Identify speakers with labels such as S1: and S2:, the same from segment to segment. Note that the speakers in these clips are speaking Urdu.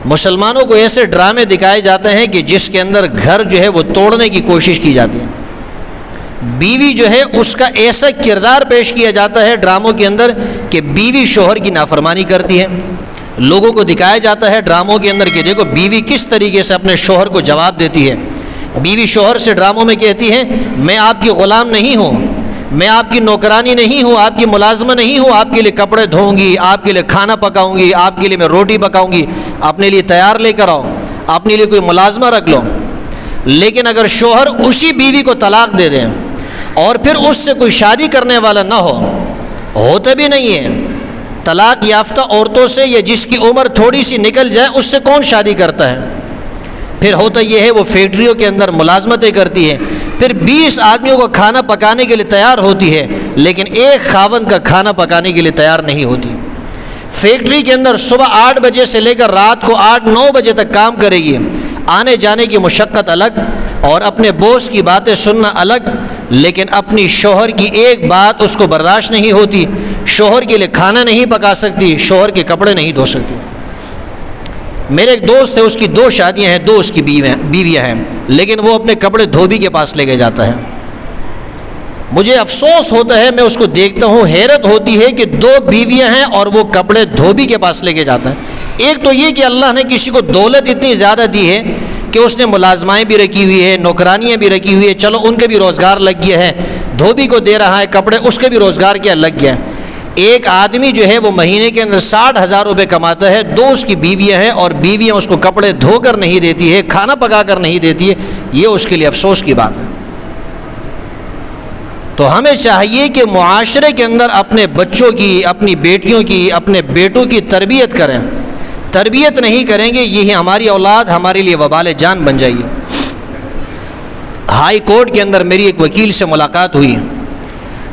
S1: مسلمانوں کو ایسے ڈرامے دکھائے جاتے ہیں کہ جس کے اندر گھر جو ہے وہ توڑنے کی کوشش کی جاتی ہے. بیوی جو ہے اس کا ایسا کردار پیش کیا جاتا ہے ڈراموں کے اندر کہ بیوی شوہر کی نافرمانی کرتی ہے. لوگوں کو دکھایا جاتا ہے ڈراموں کے اندر کہ دیکھو بیوی کس طریقے سے اپنے شوہر کو جواب دیتی ہے. بیوی شوہر سے ڈراموں میں کہتی ہے میں آپ کی غلام نہیں ہوں, میں آپ کی نوکرانی نہیں ہوں, آپ کی ملازمہ نہیں ہوں, آپ کے لیے کپڑے دھوؤں گی, آپ کے لیے کھانا پکاؤں گی, آپ کے لیے میں روٹی پکاؤں گی, اپنے لیے تیار لے کر آؤ, اپنے لیے کوئی ملازمہ رکھ لو. لیکن اگر شوہر اسی بیوی کو طلاق دے دیں اور پھر اس سے کوئی شادی کرنے والا نہ ہو, ہوتا بھی نہیں ہے. طلاق یافتہ عورتوں سے یا جس کی عمر تھوڑی سی نکل جائے اس سے کون شادی کرتا ہے؟ پھر ہوتا یہ ہے وہ فیکٹریوں کے اندر ملازمتیں کرتی ہے, پھر 20 آدمیوں کو کھانا پکانے کے لیے تیار ہوتی ہے لیکن ایک خاوند کا کھانا پکانے کے لیے تیار نہیں ہوتی. فیکٹری کے اندر صبح 8 بجے سے لے کر رات کو 8-9 بجے تک کام کرے گی, آنے جانے کی مشقت الگ اور اپنے بوس کی باتیں سننا الگ, لیکن اپنی شوہر کی ایک بات اس کو برداشت نہیں ہوتی. شوہر کے لیے کھانا نہیں پکا سکتی, شوہر کے کپڑے نہیں دھو سکتی. میرے ایک دوست ہے, اس کی 2 شادیاں ہیں, 2 اس کی بیویاں ہیں, لیکن وہ اپنے کپڑے دھوبی کے پاس لے کے جاتا ہے. مجھے افسوس ہوتا ہے, میں اس کو دیکھتا ہوں, حیرت ہوتی ہے کہ 2 بیویاں ہیں اور وہ کپڑے دھوبی کے پاس لے کے جاتا ہے. ایک تو یہ کہ اللہ نے کسی کو دولت اتنی زیادہ دی ہے کہ اس نے ملازمائیں بھی رکھی ہوئی ہے, نوکرانیاں بھی رکھی ہوئی ہے, چلو ان کے بھی روزگار لگ گیا ہے, دھوبی کو دے رہا ہے کپڑے, اس کے بھی روزگار کیا لگ گیا ہے. ایک آدمی جو ہے وہ مہینے کے اندر 60,000 روپے کماتا ہے, 2 اس کی بیویاں ہیں اور بیویاں اس کو کپڑے دھو کر نہیں دیتی ہے, کھانا پکا کر نہیں دیتی ہے. یہ اس کے لیے افسوس کی بات ہے. تو ہمیں چاہیے کہ معاشرے کے اندر اپنے بچوں کی, اپنی بیٹیوں کی, اپنے بیٹوں کی تربیت کریں. تربیت نہیں کریں گے یہی ہماری اولاد ہمارے لیے وبال جان بن جائے گی. ہائی کورٹ کے اندر میری ایک وکیل سے ملاقات ہوئی.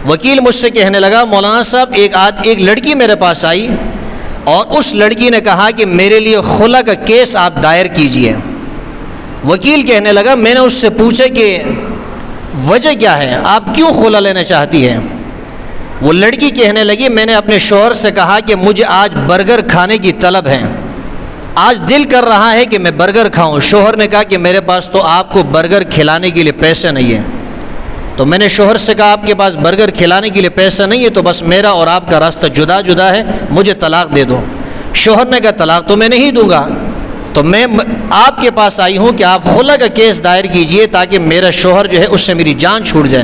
S1: وکیل مجھ سے کہنے لگا مولانا صاحب ایک لڑکی میرے پاس آئی اور اس لڑکی نے کہا کہ میرے لیے خلا کا کیس آپ دائر کیجئے. وکیل کہنے لگا, میں نے اس سے پوچھا کہ وجہ کیا ہے, آپ کیوں خلا لینا چاہتی ہیں؟ وہ لڑکی کہنے لگی میں نے اپنے شوہر سے کہا کہ مجھے آج برگر کھانے کی طلب ہے, آج دل کر رہا ہے کہ میں برگر کھاؤں. شوہر نے کہا کہ میرے پاس تو آپ کو برگر کھلانے کے لیے پیسے نہیں ہیں. تو میں نے شوہر سے کہا آپ کے پاس برگر کھلانے کے لیے پیسہ نہیں ہے تو بس میرا اور آپ کا راستہ جدا جدا ہے, مجھے طلاق دے دو. شوہر نے کہا طلاق تو میں نہیں دوں گا, تو میں آپ کے پاس آئی ہوں کہ آپ خلا کا کیس دائر کیجئے تاکہ میرا شوہر جو ہے اس سے میری جان چھوٹ جائے.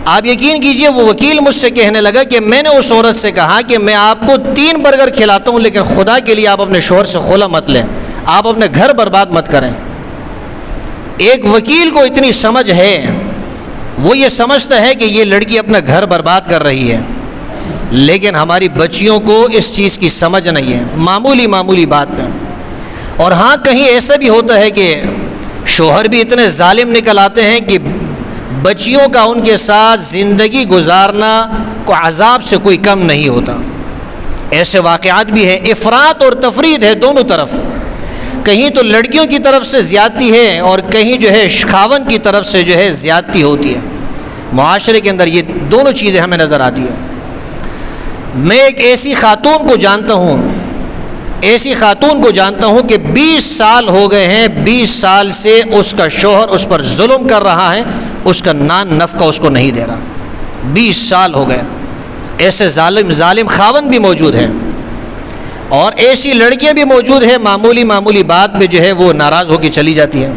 S1: آپ یقین کیجئے وہ وکیل مجھ سے کہنے لگا کہ میں نے اس عورت سے کہا کہ میں آپ کو 3 برگر کھلاتا ہوں لیکن خدا کے لیے آپ اپنے شوہر سے خلا مت لیں, آپ اپنے گھر برباد مت کریں. ایک وکیل کو اتنی سمجھ ہے, وہ یہ سمجھتا ہے کہ یہ لڑکی اپنا گھر برباد کر رہی ہے, لیکن ہماری بچیوں کو اس چیز کی سمجھ نہیں ہے, معمولی بات پہ. اور ہاں کہیں ایسا بھی ہوتا ہے کہ شوہر بھی اتنے ظالم نکل آتے ہیں کہ بچیوں کا ان کے ساتھ زندگی گزارنا کو عذاب سے کوئی کم نہیں ہوتا. ایسے واقعات بھی ہیں, افراط اور تفرید ہے دونوں طرف. کہیں تو لڑکیوں کی طرف سے زیادتی ہے اور کہیں جو ہے خاوند کی طرف سے جو ہے زیادتی ہوتی ہے. معاشرے کے اندر یہ دونوں چیزیں ہمیں نظر آتی ہیں. میں ایک ایسی خاتون کو جانتا ہوں کہ 20 سال ہو گئے ہیں, 20 سال سے اس کا شوہر اس پر ظلم کر رہا ہے, اس کا نان نفقہ اس کو نہیں دے رہا. 20 سال ہو گئے. ایسے ظالم خاوند بھی موجود ہیں اور ایسی لڑکیاں بھی موجود ہیں, معمولی بات پہ جو ہے وہ ناراض ہو کے چلی جاتی ہیں.